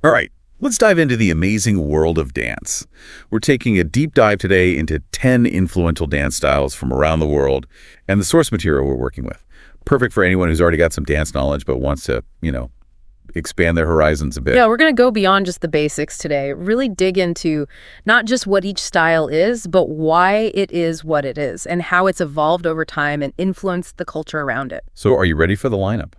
All right, let's dive into the amazing world of dance. We're taking a deep dive today into 10 influential dance styles from around the world and the source material we're working with. Perfect for anyone who's already got some dance knowledge but wants to, expand their horizons a bit. Yeah, we're going to go beyond just the basics today. Really dig into not just what each style is, but why it is what it is and how it's evolved over time and influenced the culture around it. So are you ready for the lineup?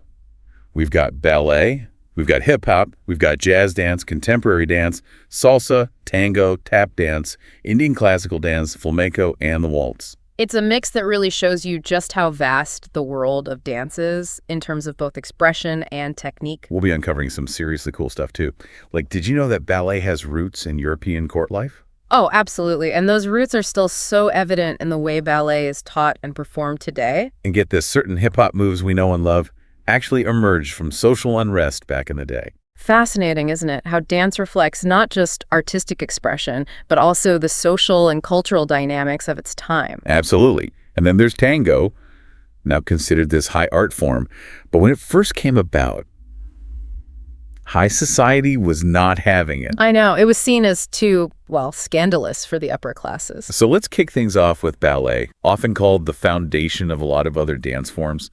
We've got ballet, we've got hip-hop, we've got jazz dance, contemporary dance, salsa, tango, tap dance, Indian classical dance, flamenco, and the waltz. It's a mix that really shows you just how vast the world of dance is in terms of both expression and technique. We'll be uncovering some seriously cool stuff too. Like, did you know that ballet has roots in European court life? Oh, absolutely. And those roots are still so evident in the way ballet is taught and performed today. And get this, certain hip-hop moves we know and love actually emerged from social unrest back in the day. Fascinating, isn't it? How dance reflects not just artistic expression, but also the social and cultural dynamics of its time. Absolutely. And then there's tango, now considered this high art form. But when it first came about, high society was not having it. I know. It was seen as too, scandalous for the upper classes. So let's kick things off with ballet, often called the foundation of a lot of other dance forms.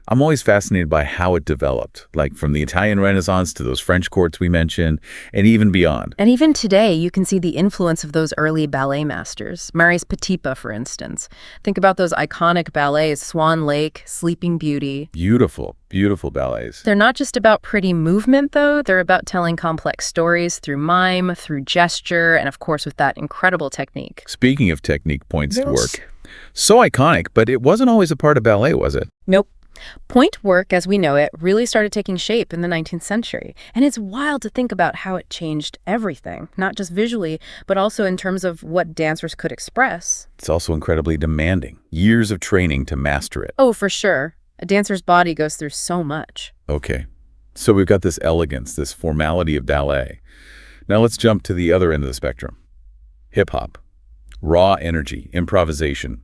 I'm always fascinated by how it developed, like from the Italian Renaissance to those French courts we mentioned, and even beyond. And even today, you can see the influence of those early ballet masters. Marius Petipa, for instance. Think about those iconic ballets, Swan Lake, Sleeping Beauty. Beautiful, beautiful ballets. They're not just about pretty movement, though. They're about telling complex stories through mime, through gesture, and of course with that incredible technique. Speaking of technique points to work. So iconic, but it wasn't always a part of ballet, was it? Nope. Point work, as we know it, really started taking shape in the 19th century. And it's wild to think about how it changed everything, not just visually, but also in terms of what dancers could express. It's also incredibly demanding. Years of training to master it. Oh, for sure. A dancer's body goes through so much. Okay. So we've got this elegance, this formality of ballet. Now let's jump to the other end of the spectrum. Hip-hop. Raw energy, improvisation.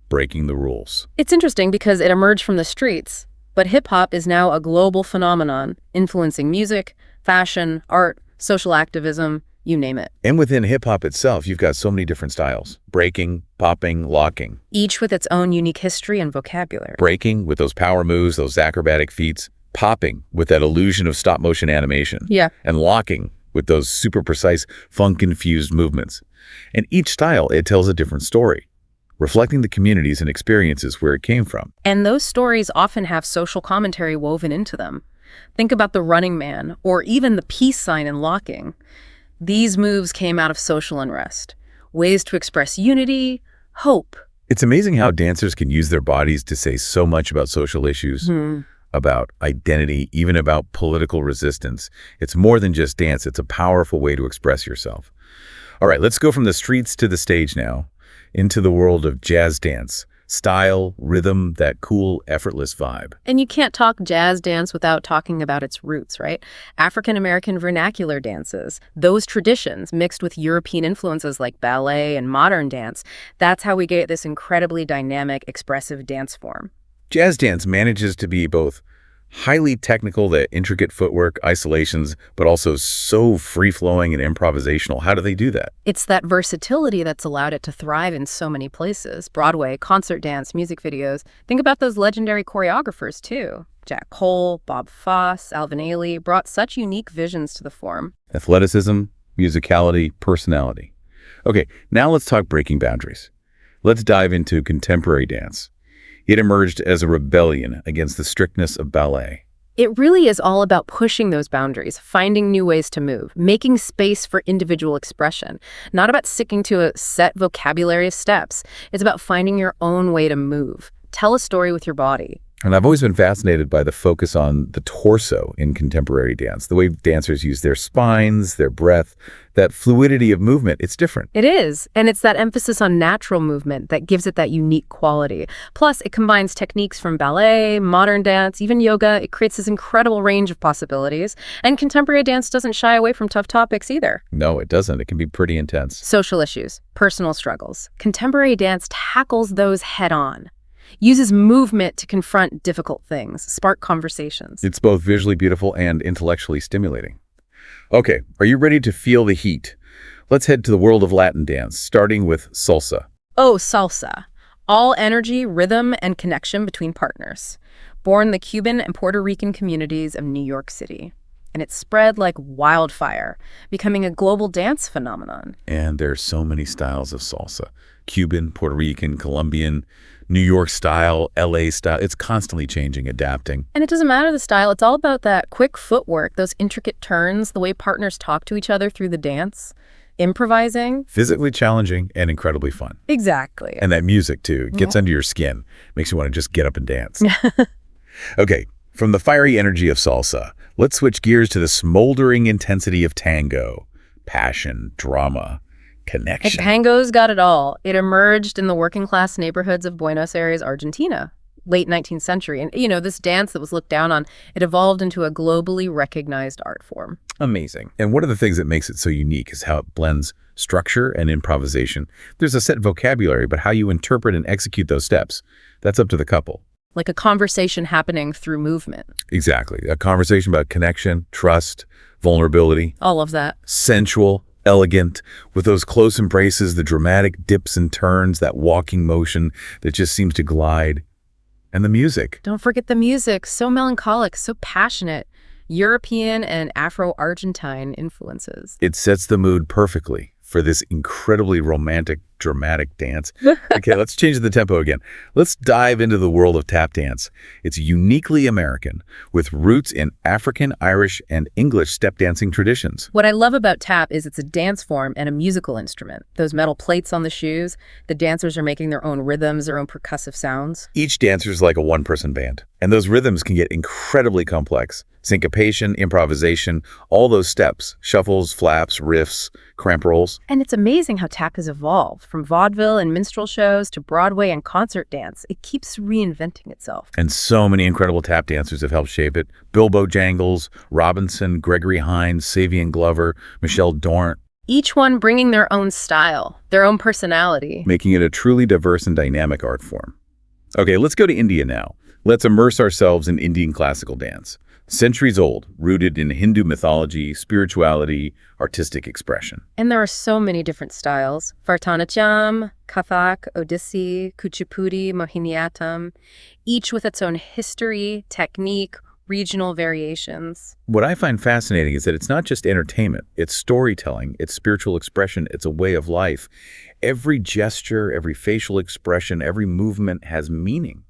Breaking the rules. It's interesting because it emerged from the streets, but hip-hop is now a global phenomenon, influencing music, fashion, art, social activism, you name it. And within hip-hop itself, you've got so many different styles. Breaking, popping, locking. Each with its own unique history and vocabulary. Breaking with those power moves, those acrobatic feats. Popping with that illusion of stop-motion animation. Yeah. And locking with those super precise, funk-infused movements. And each style, it tells a different story, reflecting the communities and experiences where it came from. And those stories often have social commentary woven into them. Think about the Running Man, or even the peace sign in locking. These moves came out of social unrest, ways to express unity, hope. It's amazing how dancers can use their bodies to say so much about social issues, about identity, even about political resistance. It's more than just dance. It's a powerful way to express yourself. All right, let's go from the streets to the stage now, into the world of jazz dance. Style, rhythm, that cool, effortless vibe. And you can't talk jazz dance without talking about its roots, right? African-American vernacular dances, those traditions mixed with European influences like ballet and modern dance, that's how we get this incredibly dynamic, expressive dance form. Jazz dance manages to be both highly technical, the intricate footwork, isolations, but also so free-flowing and improvisational. How do they do that? It's that versatility that's allowed it to thrive in so many places. Broadway, concert dance, music videos. Think about those legendary choreographers, too. Jack Cole, Bob Fosse, Alvin Ailey brought such unique visions to the form. Athleticism, musicality, personality. Okay, now let's talk breaking boundaries. Let's dive into contemporary dance. It emerged as a rebellion against the strictness of ballet. It really is all about pushing those boundaries, finding new ways to move, making space for individual expression, not about sticking to a set vocabulary of steps. It's about finding your own way to move. Tell a story with your body. And I've always been fascinated by the focus on the torso in contemporary dance, the way dancers use their spines, their breath, that fluidity of movement. It's different. It is, and it's that emphasis on natural movement that gives it that unique quality. Plus, it combines techniques from ballet, modern dance, even yoga. It creates this incredible range of possibilities. And contemporary dance doesn't shy away from tough topics either. No, it doesn't. It can be pretty intense. Social issues, personal struggles. Contemporary dance tackles those head-on. Uses movement to confront difficult things, spark conversations. It's both visually beautiful and intellectually stimulating. Okay, are you ready to feel the heat? Let's head to the world of Latin dance, starting with salsa. Oh, salsa. All energy, rhythm, and connection between partners. Born in the Cuban and Puerto Rican communities of New York City. And it spread like wildfire, becoming a global dance phenomenon. And there's so many styles of salsa. Cuban, Puerto Rican, Colombian, New York style, LA style. It's constantly changing, adapting. And it doesn't matter the style, it's all about that quick footwork, those intricate turns, the way partners talk to each other through the dance, improvising. Physically challenging and incredibly fun. Exactly. And that music, too, gets under your skin. Makes you want to just get up and dance. Okay, from the fiery energy of salsa, let's switch gears to the smoldering intensity of tango. Passion, drama, connection. Tango's got it all. It emerged in the working-class neighborhoods of Buenos Aires, Argentina, late 19th century. And, this dance that was looked down on, it evolved into a globally recognized art form. Amazing. And one of the things that makes it so unique is how it blends structure and improvisation. There's a set vocabulary, but how you interpret and execute those steps, that's up to the couple. Like a conversation happening through movement. Exactly. A conversation about connection, trust, vulnerability. All of that. Sensual, elegant, with those close embraces, the dramatic dips and turns, that walking motion that just seems to glide. And the music. Don't forget the music. So melancholic, so passionate. European and Afro-Argentine influences. It sets the mood perfectly for this incredibly romantic, dramatic dance. Okay, let's change the tempo again. Let's dive into the world of tap dance. It's uniquely American, with roots in African, Irish, and English step dancing traditions. What I love about tap is it's a dance form and a musical instrument. Those metal plates on the shoes, the dancers are making their own rhythms, their own percussive sounds. Each dancer is like a one-person band, and those rhythms can get incredibly complex. Syncopation, improvisation, all those steps, shuffles, flaps, riffs, cramp rolls. And it's amazing how tap has evolved. From vaudeville and minstrel shows to Broadway and concert dance, it keeps reinventing itself. And so many incredible tap dancers have helped shape it. Bilbo Jangles, Robinson, Gregory Hines, Savion Glover, Michelle Dornt. Each one bringing their own style, their own personality. Making it a truly diverse and dynamic art form. Okay, let's go to India now. Let's immerse ourselves in Indian classical dance. Centuries old, rooted in Hindu mythology, spirituality, artistic expression. And there are so many different styles. Bharatanatyam, Kathak, Odissi, Kuchipudi, Mohiniyattam, each with its own history, technique, regional variations. What I find fascinating is that it's not just entertainment, it's storytelling, it's spiritual expression, it's a way of life. Every gesture, every facial expression, every movement has meaning.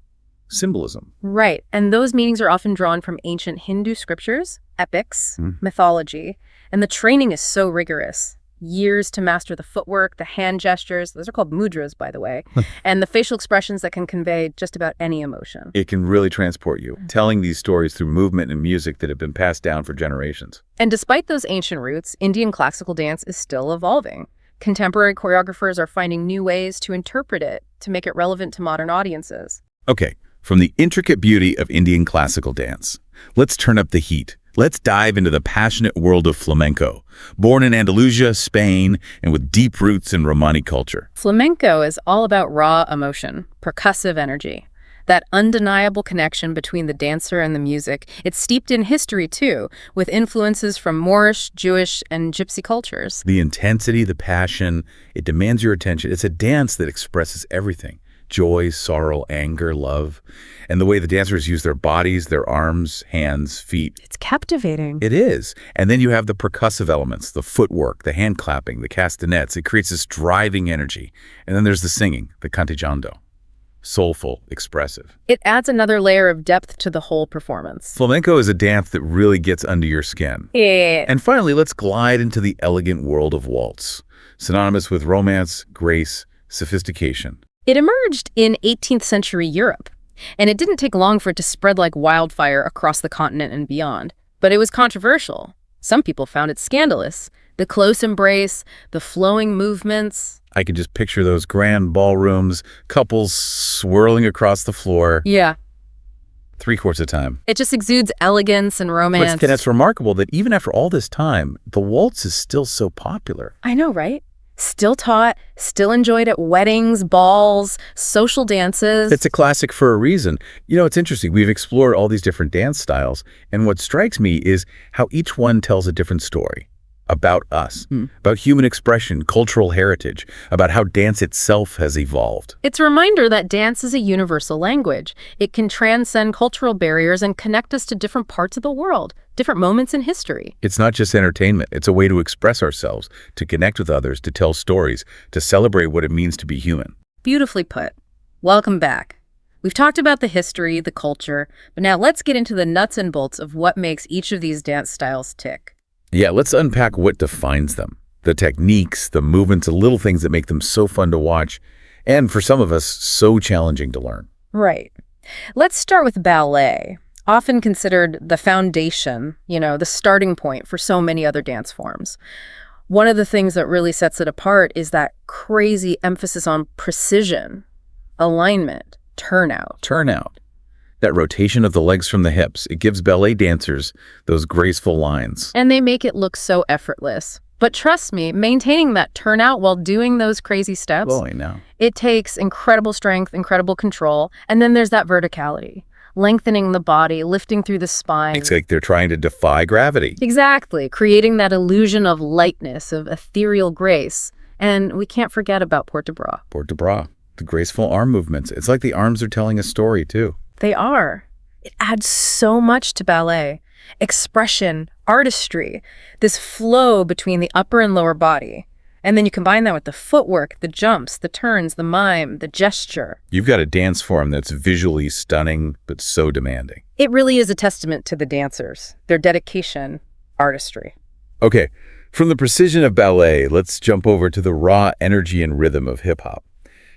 Symbolism. Right, and those meanings are often drawn from ancient Hindu scriptures, epics, mythology, and the training is so rigorous. Years to master the footwork, the hand gestures, those are called mudras, by the way, and the facial expressions that can convey just about any emotion. It can really transport you, telling these stories through movement and music that have been passed down for generations. And despite those ancient roots, Indian classical dance is still evolving. Contemporary choreographers are finding new ways to interpret it, to make it relevant to modern audiences. Okay. From the intricate beauty of Indian classical dance, let's turn up the heat. Let's dive into the passionate world of flamenco. Born in Andalusia, Spain, and with deep roots in Romani culture. Flamenco is all about raw emotion, percussive energy. That undeniable connection between the dancer and the music. It's steeped in history, too, with influences from Moorish, Jewish, and Gypsy cultures. The intensity, the passion, it demands your attention. It's a dance that expresses everything. Joy, sorrow, anger, love, and the way the dancers use their bodies, their arms, hands, feet. It's captivating. It is. And then you have the percussive elements, the footwork, the hand clapping, the castanets. It creates this driving energy. And then there's the singing, the cantillando. Soulful, expressive. It adds another layer of depth to the whole performance. Flamenco is a dance that really gets under your skin. Yeah. And finally, let's glide into the elegant world of waltz, synonymous with romance, grace, sophistication. It emerged in 18th century Europe, and it didn't take long for it to spread like wildfire across the continent and beyond. But it was controversial. Some people found it scandalous. The close embrace, the flowing movements. I can just picture those grand ballrooms, couples swirling across the floor. Yeah. 3/4 of time. It just exudes elegance and romance. But it's remarkable that even after all this time, the waltz is still so popular. I know, right? Still taught, still enjoyed at weddings, balls, social dances. It's a classic for a reason. It's interesting. We've explored all these different dance styles, and what strikes me is how each one tells a different story. about us, about human expression, cultural heritage, about how dance itself has evolved. It's a reminder that dance is a universal language. It can transcend cultural barriers and connect us to different parts of the world, different moments in history. It's not just entertainment. It's a way to express ourselves, to connect with others, to tell stories, to celebrate what it means to be human. Beautifully put. Welcome back. We've talked about the history, the culture, but now let's get into the nuts and bolts of what makes each of these dance styles tick. Yeah, let's unpack what defines them. The techniques, the movements, the little things that make them so fun to watch, and for some of us, so challenging to learn. Right. Let's start with ballet, often considered the foundation, the starting point for so many other dance forms. One of the things that really sets it apart is that crazy emphasis on precision, alignment, turnout. That rotation of the legs from the hips, it gives ballet dancers those graceful lines. And they make it look so effortless. But trust me, maintaining that turnout while doing those crazy steps, Boy, no. It takes incredible strength, incredible control, and then there's that verticality, lengthening the body, lifting through the spine. It's like they're trying to defy gravity. Exactly, creating that illusion of lightness, of ethereal grace. And we can't forget about Port de Bras. Port de Bras, the graceful arm movements. It's like the arms are telling a story, too. They are. It adds so much to ballet. Expression, artistry, this flow between the upper and lower body. And then you combine that with the footwork, the jumps, the turns, the mime, the gesture. You've got a dance form that's visually stunning, but so demanding. It really is a testament to the dancers, their dedication, artistry. Okay, from the precision of ballet, let's jump over to the raw energy and rhythm of hip-hop.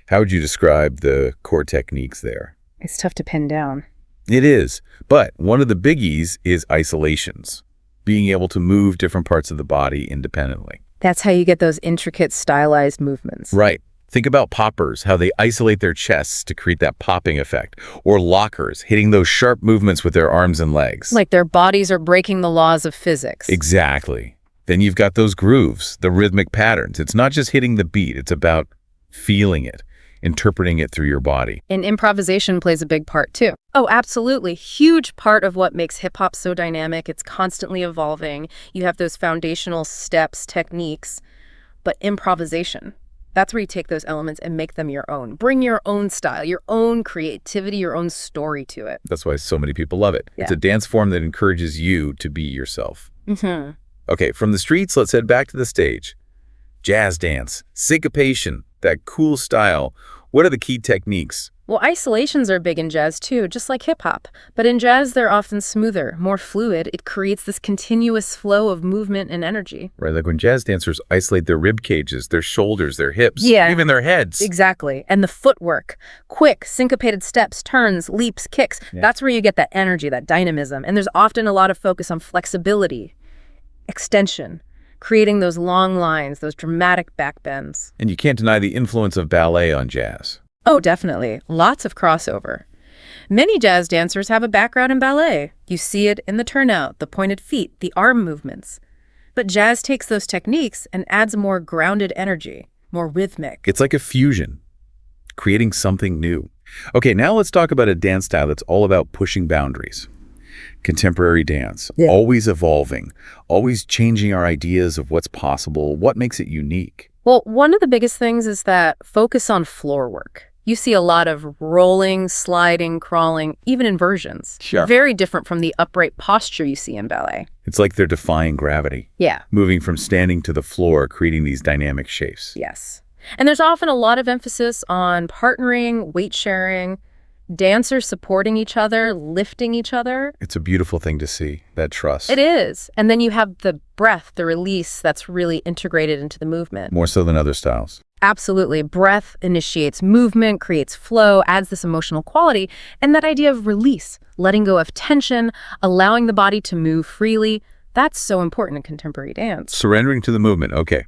How would you describe the core techniques there? It's tough to pin down. It is, but one of the biggies is isolations, being able to move different parts of the body independently. That's how you get those intricate, stylized movements. Right. Think about poppers, how they isolate their chests to create that popping effect, or lockers, hitting those sharp movements with their arms and legs. Like their bodies are breaking the laws of physics. Exactly. Then you've got those grooves, the rhythmic patterns. It's not just hitting the beat, it's about feeling it, interpreting it through your body. And improvisation plays a big part too. Oh, absolutely. Huge part of what makes hip hop so dynamic. It's constantly evolving. You have those foundational steps, techniques, but improvisation. That's where you take those elements and make them your own. Bring your own style, your own creativity, your own story to it. That's why so many people love it. Yeah. It's a dance form that encourages you to be yourself. Mm-hmm. Okay, from the streets, let's head back to the stage. Jazz dance, syncopation, that cool style. What are the key techniques? Well, isolations are big in jazz too, just like hip hop. But in jazz, they're often smoother, more fluid. It creates this continuous flow of movement and energy. Right, like when jazz dancers isolate their rib cages, their shoulders, their hips, Yeah. even their heads. Exactly. And the footwork, quick, syncopated steps, turns, leaps, kicks. Yeah. That's where you get that energy, that dynamism. And there's often a lot of focus on flexibility, extension, creating those long lines, those dramatic backbends. And you can't deny the influence of ballet on jazz. Oh, definitely. Lots of crossover. Many jazz dancers have a background in ballet. You see it in the turnout, the pointed feet, the arm movements. But jazz takes those techniques and adds more grounded energy, more rhythmic. It's like a fusion, creating something new. Okay, now let's talk about a dance style that's all about pushing boundaries. Contemporary dance, Yeah. always evolving, always changing our ideas of what's possible, what makes it unique. Well, one of the biggest things is that focus on floor work. You see a lot of rolling, sliding, crawling, even inversions. Sure. Very different from the upright posture you see in ballet. It's like they're defying gravity, Yeah. moving from standing to the floor, creating these dynamic shapes. Yes. And there's often a lot of emphasis on partnering, weight sharing, dancers supporting each other, lifting each other. It's a beautiful thing to see, that trust. It is. And then you have the breath, the release that's really integrated into the movement. More so than other styles. Absolutely. Breath initiates movement, creates flow, adds this emotional quality, and that idea of release, letting go of tension, allowing the body to move freely, that's so important in contemporary dance. Surrendering to the movement. Okay,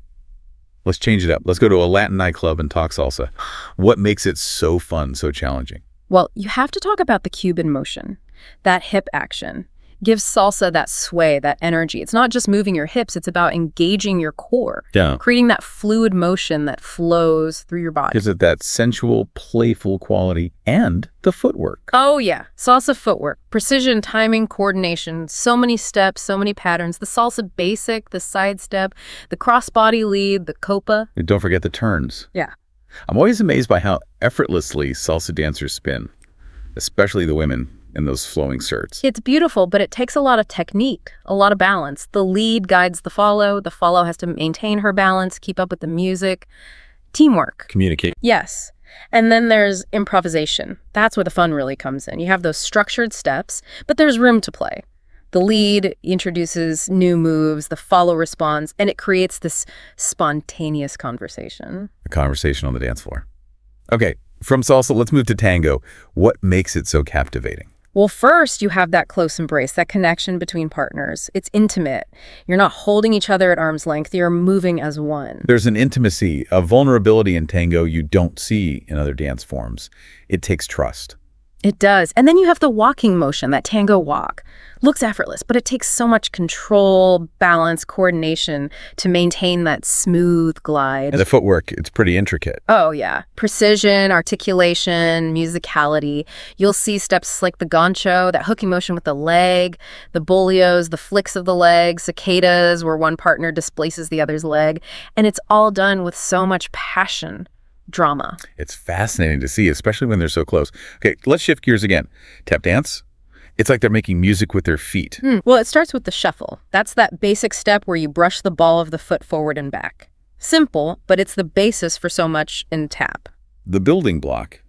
let's change it up. Let's go to a Latin nightclub and talk salsa. What makes it so fun, so challenging? Well, you have to talk about the Cuban motion, that hip action. gives salsa that sway, that energy. It's not just moving your hips, it's about engaging your core, Yeah. creating that fluid motion that flows through your body. Gives it that sensual, playful quality and the footwork. Oh yeah, salsa footwork, precision, timing, coordination, so many steps, so many patterns. The salsa basic, the sidestep, the crossbody lead, the copa. And don't forget the turns. Yeah. I'm always amazed by how effortlessly salsa dancers spin, especially the women in those flowing skirts. It's beautiful, but it takes a lot of technique, a lot of balance. The lead guides the follow has to maintain her balance, keep up with the music. Teamwork. Communicate. Yes. And then there's improvisation. That's where the fun really comes in. You have those structured steps, but there's room to play. The lead introduces new moves, the follow responds, and it creates this spontaneous conversation. A conversation on the dance floor. Okay, from salsa, let's move to tango. What makes it so captivating? Well, first, you have that close embrace, that connection between partners. It's intimate. You're not holding each other at arm's length. You're moving as one. There's an intimacy, a vulnerability in tango you don't see in other dance forms. It takes trust. It does. And then you have the walking motion, that tango walk. Looks effortless, but it takes so much control, balance, coordination to maintain that smooth glide. And the footwork, it's pretty intricate. Oh, yeah. Precision, articulation, musicality. You'll see steps like the gancho, that hooking motion with the leg, the bolios, the flicks of the leg, cicadas, where one partner displaces the other's leg. And it's all done with so much passion. Drama. It's fascinating to see, especially when they're so close. Okay, let's shift gears again. Tap dance? It's like they're making music with their feet. Well, it starts with the shuffle. That's that basic step where you brush the ball of the foot forward and back. Simple, but it's the basis for so much in tap. The building block.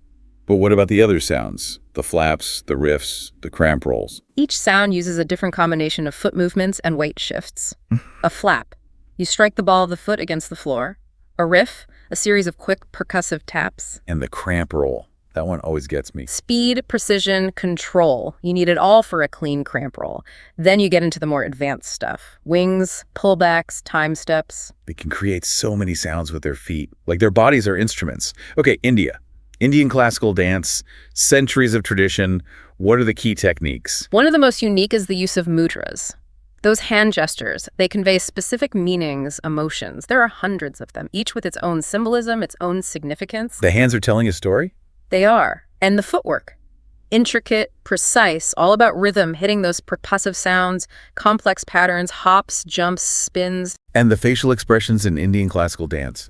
But what about the other sounds? The flaps, the riffs, the cramp rolls. Each sound uses a different combination of foot movements and weight shifts. A flap. You strike the ball of the foot against the floor. A riff, a series of quick percussive taps. And the cramp roll. That one always gets me. Speed, precision, control. You need it all for a clean cramp roll. Then you get into the more advanced stuff. Wings, pullbacks, time steps. They can create so many sounds with their feet, like their bodies are instruments. Okay, India. Indian classical dance, centuries of tradition. What are the key techniques? One of the most unique is the use of mudras. Those hand gestures, they convey specific meanings, emotions. There are hundreds of them, each with its own symbolism, its own significance. The hands are telling a story? They are. And the footwork. Intricate, precise, all about rhythm, hitting those percussive sounds, complex patterns, hops, jumps, spins. And the facial expressions in Indian classical dance.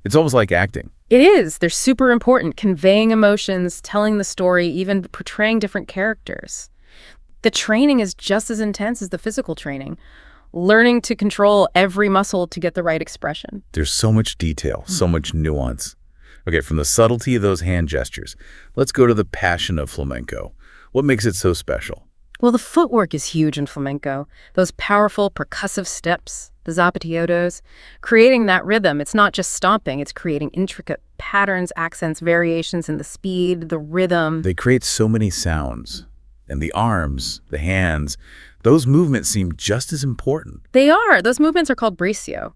It's almost like acting. It is. They're super important, conveying emotions, telling the story, even portraying different characters. The training is just as intense as the physical training, learning to control every muscle to get the right expression. There's so much detail, so much nuance. Okay, from the subtlety of those hand gestures, let's go to the passion of flamenco. What makes it so special? Well, the footwork is huge in flamenco. Those powerful percussive steps, the zapateados, creating that rhythm. It's not just stomping, it's creating intricate patterns, accents, variations in the speed, the rhythm. They create so many sounds. And the arms, the hands, those movements seem just as important. They are. Those movements are called braccio.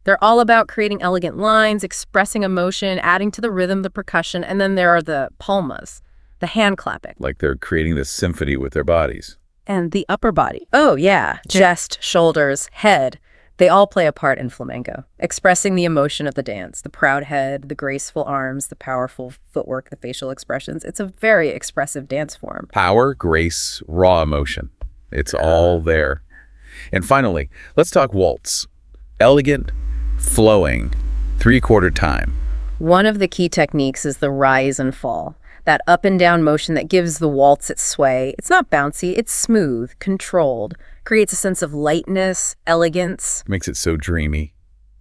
They're all about creating elegant lines, expressing emotion, adding to the rhythm, the percussion, and then there are the palmas, the hand clapping. Like they're creating this symphony with their bodies. And the upper body. Oh, yeah. Chest, shoulders, head. They all play a part in flamenco, expressing the emotion of the dance, the proud head, the graceful arms, the powerful footwork, the facial expressions. It's a very expressive dance form. Power, grace, raw emotion. It's all there. And finally, let's talk waltz. Elegant, flowing, three-quarter time. One of the key techniques is the rise and fall. That up and down motion that gives the waltz its sway. It's not bouncy, it's smooth, controlled, creates a sense of lightness, elegance. Makes it so dreamy.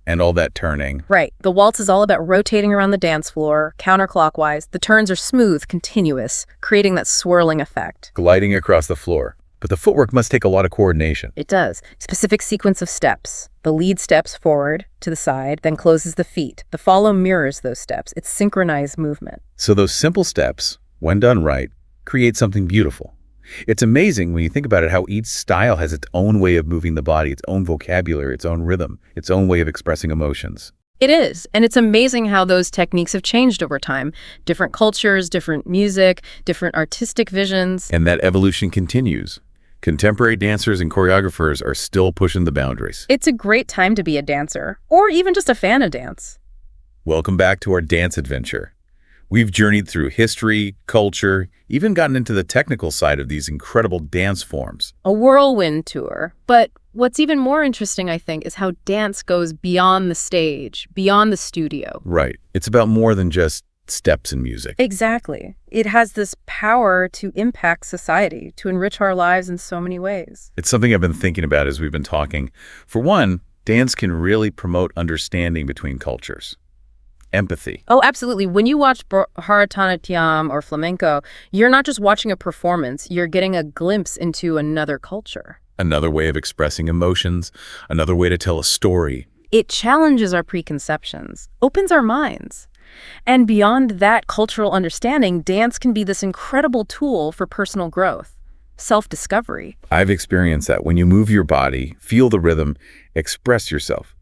And all that turning. Right. The waltz is all about rotating around the dance floor, counterclockwise. The turns are smooth, continuous, creating that swirling effect. Gliding across the floor. But the footwork must take a lot of coordination. It does. Specific sequence of steps. The lead steps forward to the side, then closes the feet. The follow mirrors those steps. It's synchronized movement. So those simple steps, when done right, create something beautiful. It's amazing when you think about it how each style has its own way of moving the body, its own vocabulary, its own rhythm, its own way of expressing emotions. It is. And it's amazing how those techniques have changed over time. Different cultures, different music, different artistic visions. And that evolution continues. Contemporary dancers and choreographers are still pushing the boundaries. It's a great time to be a dancer, or even just a fan of dance. Welcome back to our dance adventure. We've journeyed through history, culture, even gotten into the technical side of these incredible dance forms. A whirlwind tour. But what's even more interesting, I think, is how dance goes beyond the stage, beyond the studio. Right. It's about more than just steps in music. Exactly. It has this power to impact society, to enrich our lives in so many ways. It's something I've been thinking about as we've been talking. For one, dance can really promote understanding between cultures. Empathy. Oh, absolutely. When you watch Bharatanatyam or flamenco, you're not just watching a performance, you're getting a glimpse into another culture. Another way of expressing emotions, another way to tell a story. It challenges our preconceptions, opens our minds. And beyond that cultural understanding, dance can be this incredible tool for personal growth, self-discovery. I've experienced that. When you move your body, feel the rhythm, express yourself,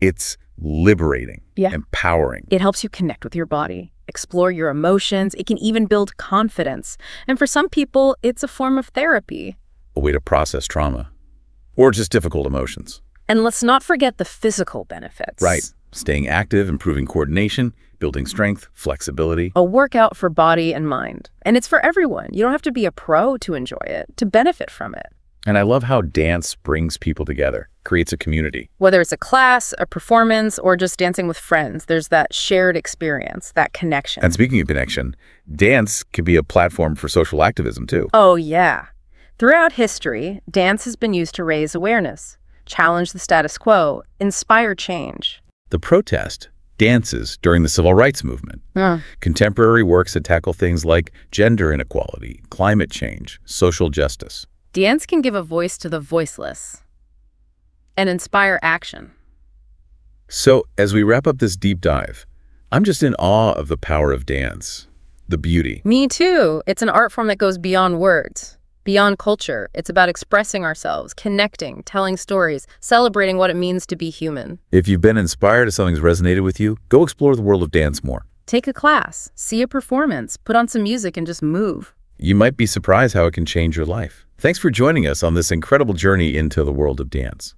it's liberating, empowering. It helps you connect with your body, explore your emotions. It can even build confidence. And for some people, it's a form of therapy. A way to process trauma or just difficult emotions. And let's not forget the physical benefits. Right. Staying active, improving coordination, building strength, flexibility. A workout for body and mind. And it's for everyone. You don't have to be a pro to enjoy it, to benefit from it. And I love how dance brings people together, creates a community. Whether it's a class, a performance, or just dancing with friends, there's that shared experience, that connection. And speaking of connection, dance can be a platform for social activism too. Oh, yeah. Throughout history, dance has been used to raise awareness, challenge the status quo, inspire change. The protest dances during the civil rights movement. Contemporary works that tackle things like gender inequality, climate change, social justice. Dance can give a voice to the voiceless and inspire action. So, as we wrap up this deep dive, I'm just in awe of the power of dance, the beauty. Me too. It's an art form that goes beyond words, beyond culture. It's about expressing ourselves, connecting, telling stories, celebrating what it means to be human. If you've been inspired or something's resonated with you, go explore the world of dance more. Take a class, see a performance, put on some music, and just move. You might be surprised how it can change your life. Thanks for joining us on this incredible journey into the world of dance.